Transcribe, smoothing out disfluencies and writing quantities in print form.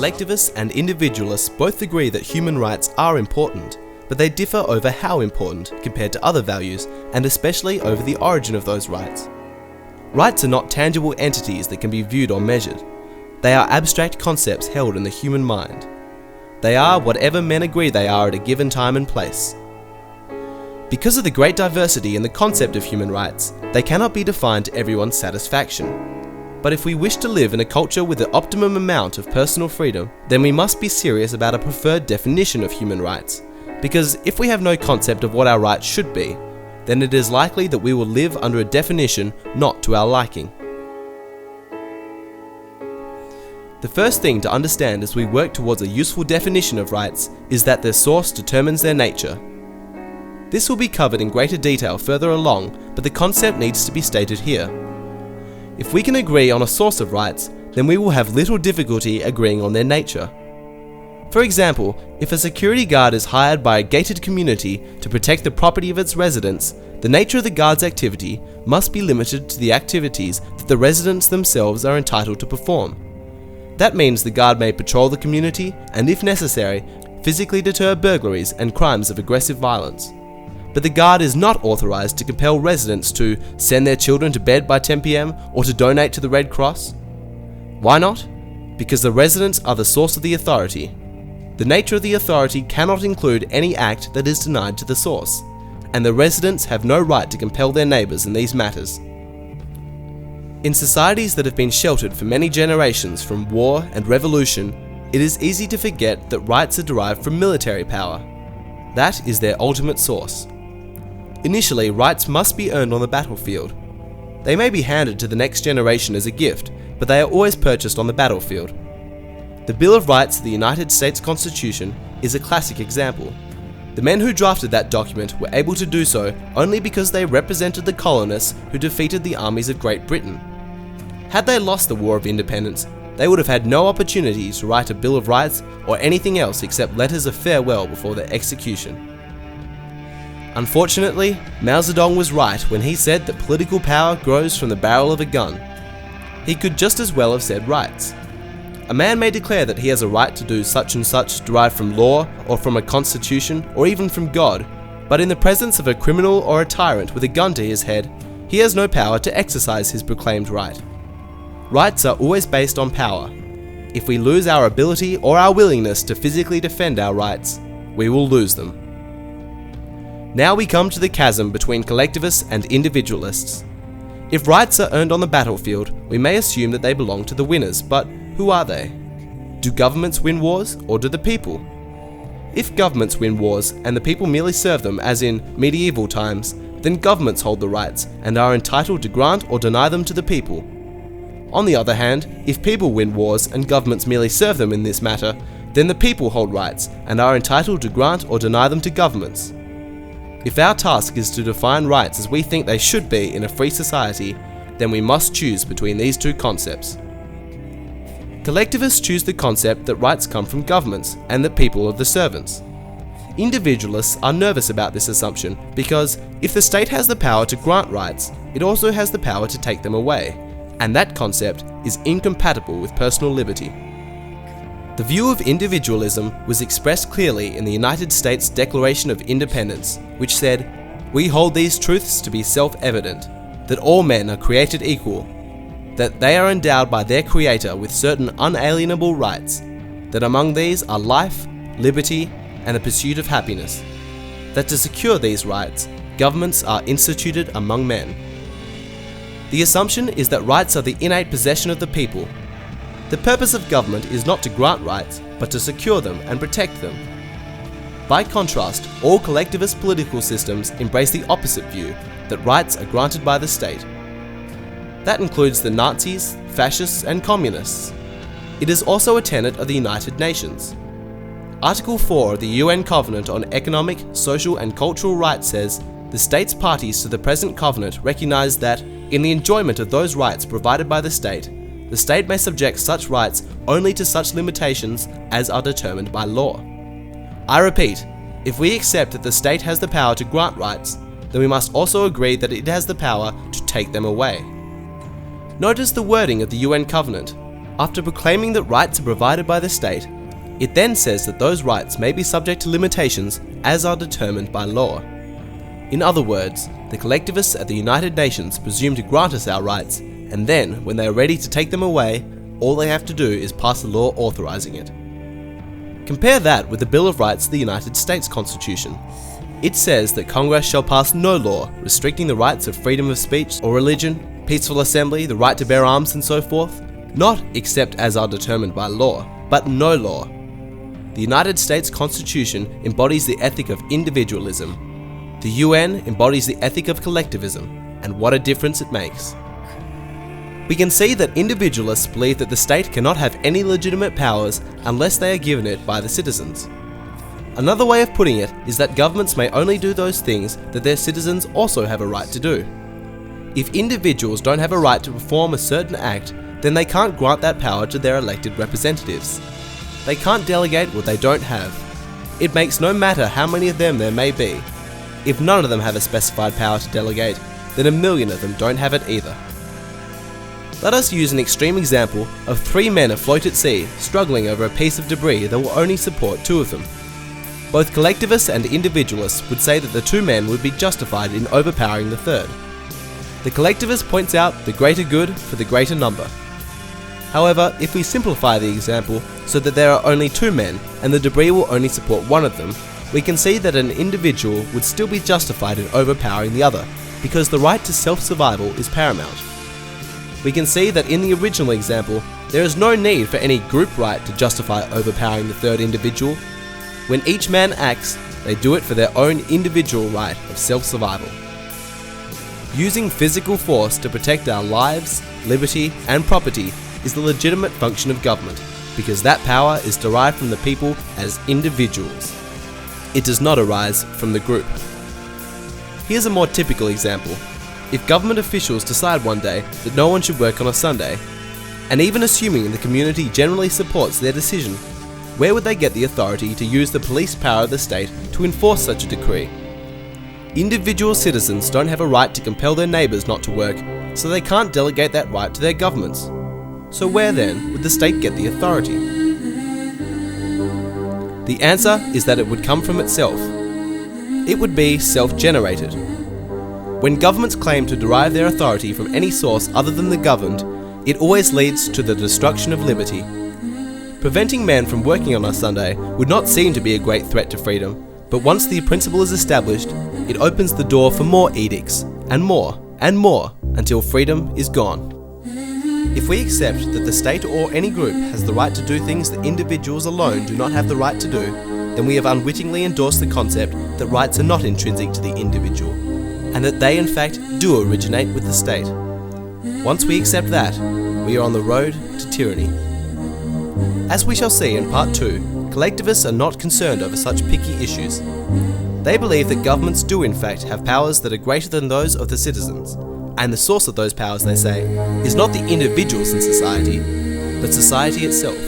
Collectivists and individualists both agree that human rights are important, but they differ over how important compared to other values, and especially over the origin of those rights. Rights are not tangible entities that can be viewed or measured. They are abstract concepts held in the human mind. They are whatever men agree they are at a given time and place. Because of the great diversity in the concept of human rights, they cannot be defined to everyone's satisfaction. But if we wish to live in a culture with the optimum amount of personal freedom, then we must be serious about a preferred definition of human rights. Because if we have no concept of what our rights should be, then it is likely that we will live under a definition not to our liking. The first thing to understand as we work towards a useful definition of rights is that their source determines their nature. This will be covered in greater detail further along, but the concept needs to be stated here. If we can agree on a source of rights, then we will have little difficulty agreeing on their nature. For example, if a security guard is hired by a gated community to protect the property of its residents, the nature of the guard's activity must be limited to the activities that the residents themselves are entitled to perform. That means the guard may patrol the community and, if necessary, physically deter burglaries and crimes of aggressive violence. But the guard is not authorized to compel residents to send their children to bed by 10 p.m. or to donate to the Red Cross. Why not? Because the residents are the source of the authority. The nature of the authority cannot include any act that is denied to the source, and the residents have no right to compel their neighbors in these matters. In societies that have been sheltered for many generations from war and revolution, it is easy to forget that rights are derived from military power. That is their ultimate source. Initially, rights must be earned on the battlefield. They may be handed to the next generation as a gift, but they are always purchased on the battlefield. The Bill of Rights of the United States Constitution is a classic example. The men who drafted that document were able to do so only because they represented the colonists who defeated the armies of Great Britain. Had they lost the War of Independence, they would have had no opportunity to write a Bill of Rights or anything else except letters of farewell before their execution. Unfortunately, Mao Zedong was right when he said that political power grows from the barrel of a gun. He could just as well have said rights. A man may declare that he has a right to do such and such derived from law or from a constitution or even from God, but in the presence of a criminal or a tyrant with a gun to his head, he has no power to exercise his proclaimed right. Rights are always based on power. If we lose our ability or our willingness to physically defend our rights, we will lose them. Now we come to the chasm between collectivists and individualists. If rights are earned on the battlefield, we may assume that they belong to the winners, but who are they? Do governments win wars, or do the people? If governments win wars and the people merely serve them, as in medieval times, then governments hold the rights and are entitled to grant or deny them to the people. On the other hand, if people win wars and governments merely serve them in this matter, then the people hold rights and are entitled to grant or deny them to governments. If our task is to define rights as we think they should be in a free society, then we must choose between these two concepts. Collectivists choose the concept that rights come from governments and that people are the servants. Individualists are nervous about this assumption because if the state has the power to grant rights, it also has the power to take them away, and that concept is incompatible with personal liberty. The view of individualism was expressed clearly in the United States Declaration of Independence, which said, "We hold these truths to be self-evident, that all men are created equal, that they are endowed by their Creator with certain unalienable rights, that among these are life, liberty, and the pursuit of happiness, that to secure these rights, governments are instituted among men." The assumption is that rights are the innate possession of the people. The purpose of government is not to grant rights, but to secure them and protect them. By contrast, all collectivist political systems embrace the opposite view, that rights are granted by the state. That includes the Nazis, fascists, and communists. It is also a tenet of the United Nations. Article 4 of the UN Covenant on Economic, Social, and Cultural Rights says, "The states parties to the present covenant recognize that, in the enjoyment of those rights provided by the state may subject such rights only to such limitations as are determined by law." I repeat, if we accept that the state has the power to grant rights, then we must also agree that it has the power to take them away. Notice the wording of the UN Covenant. After proclaiming that rights are provided by the state, it then says that those rights may be subject to limitations as are determined by law. In other words, the collectivists at the United Nations presume to grant us our rights, and then, when they are ready to take them away, all they have to do is pass a law authorizing it. Compare that with the Bill of Rights of the United States Constitution. It says that Congress shall pass no law restricting the rights of freedom of speech or religion, peaceful assembly, the right to bear arms and so forth, not except as are determined by law, but no law. The United States Constitution embodies the ethic of individualism. The UN embodies the ethic of collectivism, and what a difference it makes. We can see that individualists believe that the state cannot have any legitimate powers unless they are given it by the citizens. Another way of putting it is that governments may only do those things that their citizens also have a right to do. If individuals don't have a right to perform a certain act, then they can't grant that power to their elected representatives. They can't delegate what they don't have. It makes no matter how many of them there may be. If none of them have a specified power to delegate, then a million of them don't have it either. Let us use an extreme example of 3 men afloat at sea struggling over a piece of debris that will only support 2 of them. Both collectivists and individualists would say that the 2 men would be justified in overpowering the third. The collectivist points out the greater good for the greater number. However, if we simplify the example so that there are only 2 men and the debris will only support 1 of them, we can see that an individual would still be justified in overpowering the other, because the right to self-survival is paramount. We can see that in the original example, there is no need for any group right to justify overpowering the third individual. When each man acts, they do it for their own individual right of self-survival. Using physical force to protect our lives, liberty, and property is the legitimate function of government, because that power is derived from the people as individuals. It does not arise from the group. Here's a more typical example. If government officials decide one day that no one should work on a Sunday, and even assuming the community generally supports their decision, where would they get the authority to use the police power of the state to enforce such a decree? Individual citizens don't have a right to compel their neighbours not to work, so they can't delegate that right to their governments. So where then would the state get the authority? The answer is that it would come from itself. It would be self-generated. When governments claim to derive their authority from any source other than the governed, it always leads to the destruction of liberty. Preventing men from working on a Sunday would not seem to be a great threat to freedom, but once the principle is established, it opens the door for more edicts, and more, until freedom is gone. If we accept that the state or any group has the right to do things that individuals alone do not have the right to do, then we have unwittingly endorsed the concept that rights are not intrinsic to the individual, and that they in fact do originate with the state. Once we accept that, we are on the road to tyranny. As we shall see in part 2, collectivists are not concerned over such picky issues. They believe that governments do in fact have powers that are greater than those of the citizens, and the source of those powers, they say, is not the individuals in society, but society itself.